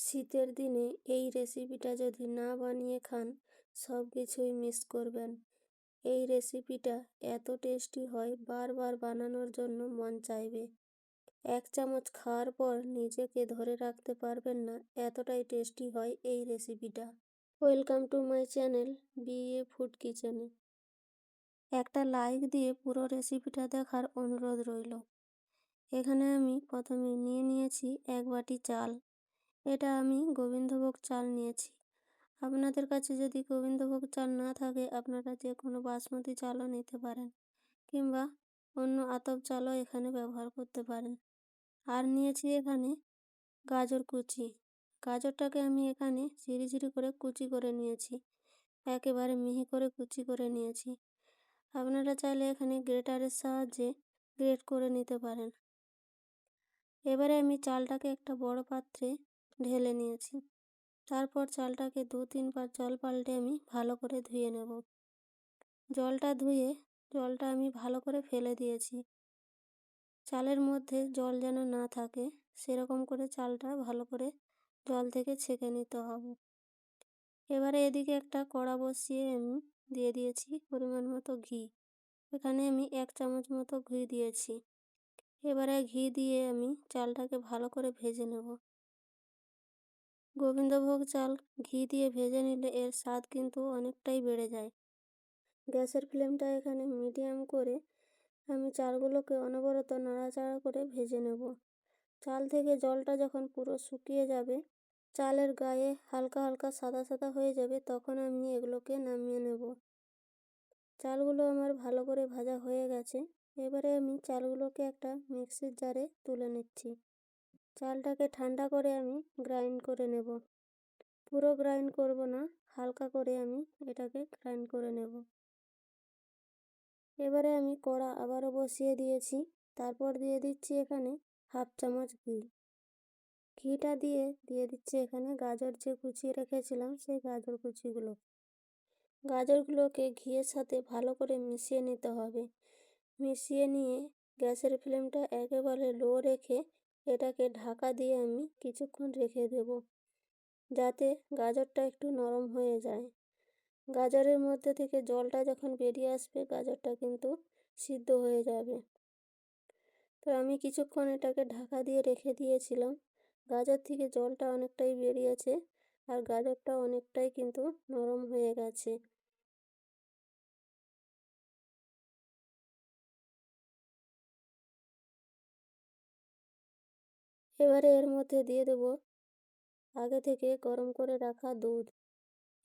শীতের দিনে এই রেসিপিটা যদি না বানিয়ে খান সব কিছুই মিস করবেন। এই রেসিপিটা এত টেস্টি হয়, বারবার বানানোর জন্য মন চাইবে। এক চামচ খাওয়ার পর নিজেকে ধরে রাখতে পারবেন না, এতটাই টেস্টি হয় এই রেসিপিটা। Welcome to my channel BA food কিচেনে। একটা লাইক দিয়ে পুরো রেসিপিটা দেখার অনুরোধ রইল। এখানে আমি প্রথমে নিয়ে নিয়েছি 1 বাটি চাল। এটা আমি গোবিন্দভোগ চাল নিয়েছি। আপনাদের কাছে যদি গোবিন্দভোগ চাল না থাকে আপনারা যে কোনো বাসমতি চালও নিতে পারেন, কিংবা অন্য আতপ চালও এখানে ব্যবহার করতে পারেন। আর নিয়েছি এখানে গাজর কুচি। গাজরটাকে আমি এখানে ঝিরিঝিরি করে কুচি করে নিয়েছি, একেবারে মিহি করে কুচি করে নিয়েছি। আপনারা চাইলে এখানে গ্রেটারের সাহায্যে গ্রেট করে নিতে পারেন। এবারে আমি চালটাকে একটা বড় পাত্রে ঢেলে নিয়েছি। তারপর চালটাকে 2-3 বার জল পাল্টে আমি ভালো করে ধুয়ে নেব। জলটা আমি ভালো করে ফেলে দিয়েছি। চালের মধ্যে জল যেন না থাকে সেরকম করে চালটা ভালো করে জল থেকে ছেঁকে নিতে হবে। এবারে এদিকে একটা কড়া বসিয়ে আমি দিয়ে দিয়েছি পরিমাণ মতো ঘি। এখানে আমি 1 চামচ মতো ঘি দিয়েছি। এবারে ঘি দিয়ে আমি চালটাকে ভালো করে ভেজে নেব। গোবিন্দভোগ চাল ঘি দিয়ে ভেজে নিলে এর স্বাদ কিন্তু অনেকটাই বেড়ে যায়। গ্যাসের ফ্লেমটা এখানে মিডিয়াম করে আমি চালগুলোকে অনবরত নাড়াচাড়া করে ভেজে নেব। চাল থেকে জলটা যখন পুরো শুকিয়ে যাবে, চালের গায়ে হালকা হালকা সাদা সাদা হয়ে যাবে, তখন আমি এগুলোকে নামিয়ে নেব। চালগুলো আমার ভালো করে ভাজা হয়ে গেছে। এবারে আমি চালগুলোকে একটা মিক্সির জারে তুলে নিচ্ছি। চালটাকে ঠান্ডা করে আমি গ্রাইন্ড করে নেব। পুরো গ্রাইন্ড করব না, হালকা করে আমি এটাকে গ্রাইন্ড করে নেব। এবারে আমি কড়া আবারও বসিয়ে দিয়েছি। তারপর দিয়ে দিচ্ছি এখানে 1/2 চামচ ঘি। ঘিটা দিয়ে দিচ্ছি এখানে গাজর যে কুচিয়ে রেখেছিলাম সেই গাজর কুচিগুলো। গাজরগুলোকে ঘিয়ের সাথে ভালো করে মিশিয়ে নিতে হবে। মিশিয়ে নিয়ে গ্যাসের ফ্লেমটা একেবারে লো রেখে এটাকে ঢাকা দিয়ে আমি কিছুক্ষণ রেখে দেব, যাতে গাজরটা একটু নরম হয়ে যায়। গাজরের মধ্যে থেকে জলটা যখন বেরিয়ে আসবে গাজরটা কিন্তু সিদ্ধ হয়ে যাবে। তো আমি কিছুক্ষণ এটাকে ঢাকা দিয়ে রেখে দিয়েছিলাম। গাজর থেকে জলটা অনেকটাই বেরিয়েছে আর গাজরটা অনেকটাই কিন্তু নরম হয়ে গেছে। এবারে এর মধ্যে দিয়ে দেব আগে থেকে গরম করে রাখা দুধ।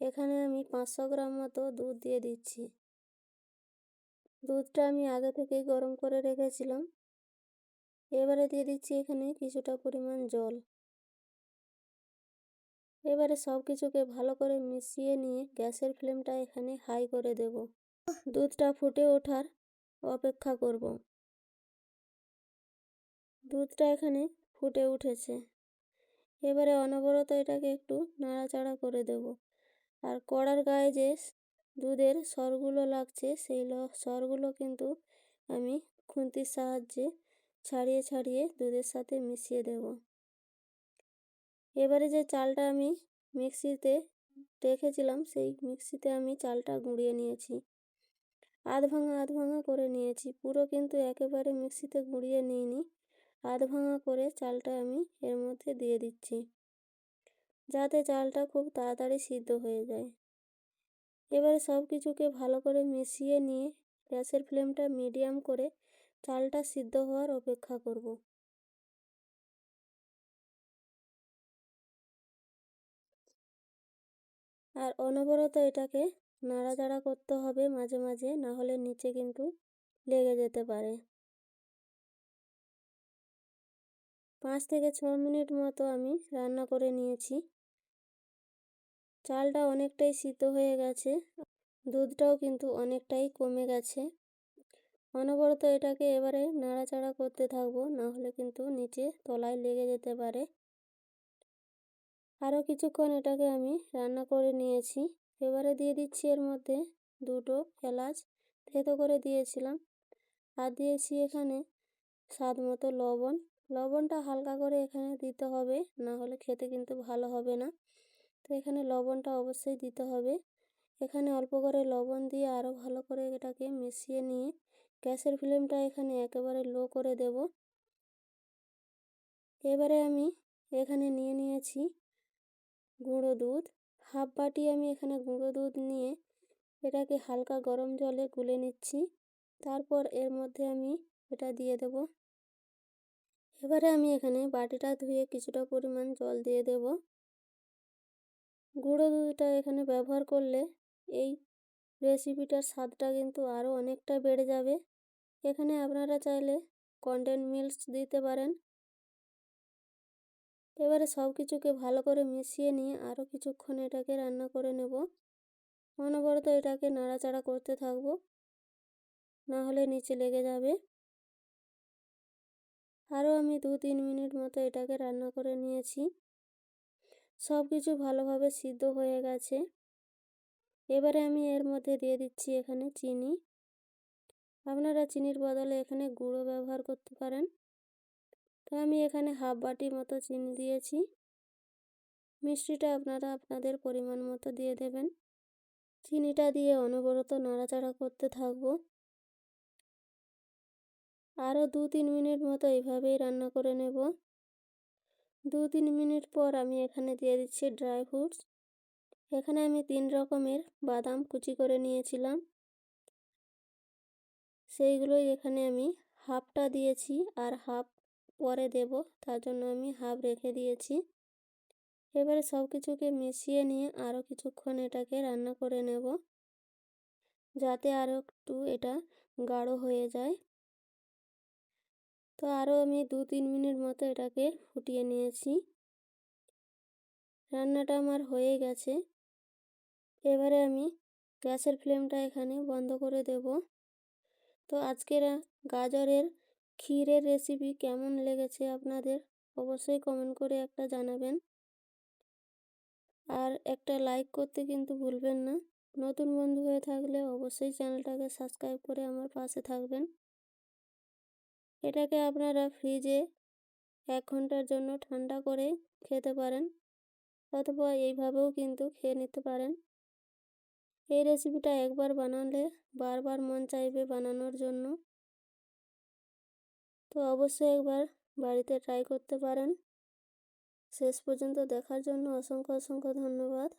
এখানে আমি 500 গ্রাম মতো দুধ দিয়ে দিচ্ছি। দুধটা আমি আগে থেকেই গরম করে রেখেছিলাম। এবারে দিয়ে দিচ্ছি এখানে কিছুটা পরিমাণ জল। এবারে সব কিছুকে ভালো করে মিশিয়ে নিয়ে গ্যাসের ফ্লেমটা এখানে হাই করে দেব। দুধটা ফুটে ওঠার অপেক্ষা করব। দুধটা এখানে ফুটে উঠেছে। এবারে অনবরত এটাকে একটু নাড়াচাড়া করে দেব। আর কড়ার গায়ে যে দুধের সরগুলো লাগছে সেই সরগুলো কিন্তু আমি খুন্তির সাহায্যে ছাড়িয়ে ছাড়িয়ে দুধের সাথে মিশিয়ে দেব। এবারে যে চালটা আমি মিক্সিতে রেখেছিলাম সেই মিক্সিতে আমি চালটা গুঁড়িয়ে নিয়েছি। আধ ভাঙা করে নিয়েছি, পুরো কিন্তু একেবারে মিক্সিতে গুঁড়িয়ে নিইনি। আধ ভাঙা করে চালটা আমি এর মধ্যে দিয়ে দিচ্ছি, যাতে চালটা খুব তাড়াতাড়ি সিদ্ধ হয়ে যায়। এবারে সব কিছুকে ভালো করে মিশিয়ে নিয়ে গ্যাসের ফ্লেমটা মিডিয়াম করে চালটা সিদ্ধ হওয়ার অপেক্ষা করব। আর অনবরত এটাকে নাড়াচাড়া করতে হবে মাঝে মাঝে, না হলে নিচে কিন্তু লেগে যেতে পারে। 5 থেকে 6 মিনিট মতো আমি রান্না করে নিয়েছি। চালটা অনেকটাই সিদ্ধ হয়ে গেছে, দুধটাও কিন্তু অনেকটাই কমে গেছে। অনবরত এটাকে এবারে নাড়াচাড়া করতে থাকবো, না হলে কিন্তু নিচে তলায় লেগে যেতে পারে। আরও কিছুক্ষণ এটাকে আমি রান্না করে নিয়েছি। এবারে দিয়ে দিচ্ছি এর মধ্যে 2টো এলাচ থেতো করে দিয়েছিলাম। আর দিয়েছি এখানে স্বাদ মতো লবণ, লবণটা হালকা করে এখানে দিতে হবে, না হলে খেতে কিন্তু ভালো হবে না। তো এখানে লবণটা অবশ্যই দিতে হবে। এখানে অল্প করে লবণ দিয়ে আরও ভালো করে এটাকে মিশিয়ে নিয়ে গ্যাসের ফ্লেমটা এখানে একেবারে লো করে দেব। এবারে আমি এখানে নিয়ে নিয়েছি গুঁড়ো দুধ। হাফ বাটি আমি এখানে গুঁড়ো দুধ নিয়ে এটাকে হালকা গরম জলে গুলে নিচ্ছি। তারপর এর মধ্যে আমি এটা দিয়ে দেব। এবারে আমি এখানে বাটিটা ধুয়ে কিছুটা পরিমাণ জল দিয়ে দেব। গুঁড়ো দুধটা এখানে ব্যবহার করলে এই রেসিপিটার স্বাদটা কিন্তু আরও অনেকটা বেড়ে যাবে। এখানে আপনারা চাইলে কনডেন্স মিল্ক দিতে পারেন। এবারে সব কিছুকে ভালো করে মিশিয়ে নিয়ে আরও কিছুক্ষণ এটাকে রান্না করে নেব। অনবরত এটাকে নাড়াচাড়া করতে থাকব, না হলে নিচে লেগে যাবে। আরও আমি 2-3 মিনিট মতো এটাকে রান্না করে নিয়েছি। সব কিছু ভালোভাবে সিদ্ধ হয়ে গেছে। এবারে আমি এর মধ্যে দিয়ে দিচ্ছি এখানে চিনি। আপনারা চিনির বদলে এখানে গুঁড়ো ব্যবহার করতে পারেন। তো আমি এখানে হাফ বাটি মতো চিনি দিয়েছি। মিষ্টিটা আপনারা আপনাদের পরিমাণ মতো দিয়ে দেবেন। চিনিটা দিয়ে অনবরত নাড়াচাড়া করতে থাকবো। আরও 2-3 মিনিট মতো এইভাবেই রান্না করে নেব। 2-3 মিনিট পর আমি এখানে দিয়ে দিচ্ছি ড্রাই ফ্রুটস। এখানে আমি 3 রকমের বাদাম কুচি করে নিয়েছিলাম, সেইগুলোই এখানে আমি হাফটা দিয়েছি আর হাফ পরে দেব, তার জন্য আমি হাফ রেখে দিয়েছি। এবারে সব কিছুকে মিশিয়ে নিয়ে আরও কিছুক্ষণ এটাকে রান্না করে নেব, যাতে আরও একটু এটা গাঢ় হয়ে যায়। তো আরও আমি 2-3 মিনিট মতো এটাকে ফুটিয়ে নিয়েছি। রান্নাটা আমার হয়ে গেছে। এবারে আমি গ্যাসের ফ্লেমটা এখানে বন্ধ করে দেব। তো আজকের গাজরের ক্ষীরের রেসিপি কেমন লেগেছে আপনাদের অবশ্যই কমেন্ট করে একটা জানাবেন। আর একটা লাইক করতে কিন্তু ভুলবেন না। নতুন বন্ধু হয়ে থাকলে অবশ্যই চ্যানেলটাকে সাবস্ক্রাইব করে আমার পাশে থাকবেন। এটাকে আপনারা ফ্রিজে 1 ঘন্টার জন্য ঠান্ডা করে খেতে পারেন, অথবা এইভাবেও কিন্তু খেয়ে নিতে পারেন। এই রেসিপিটা একবার বানালে বারবার মন চাইবে বানানোর জন্য। তো অবশ্যই একবার বাড়িতে ট্রাই করতে পারেন। শেষ পর্যন্ত দেখার জন্য অসংখ্য অসংখ্য ধন্যবাদ।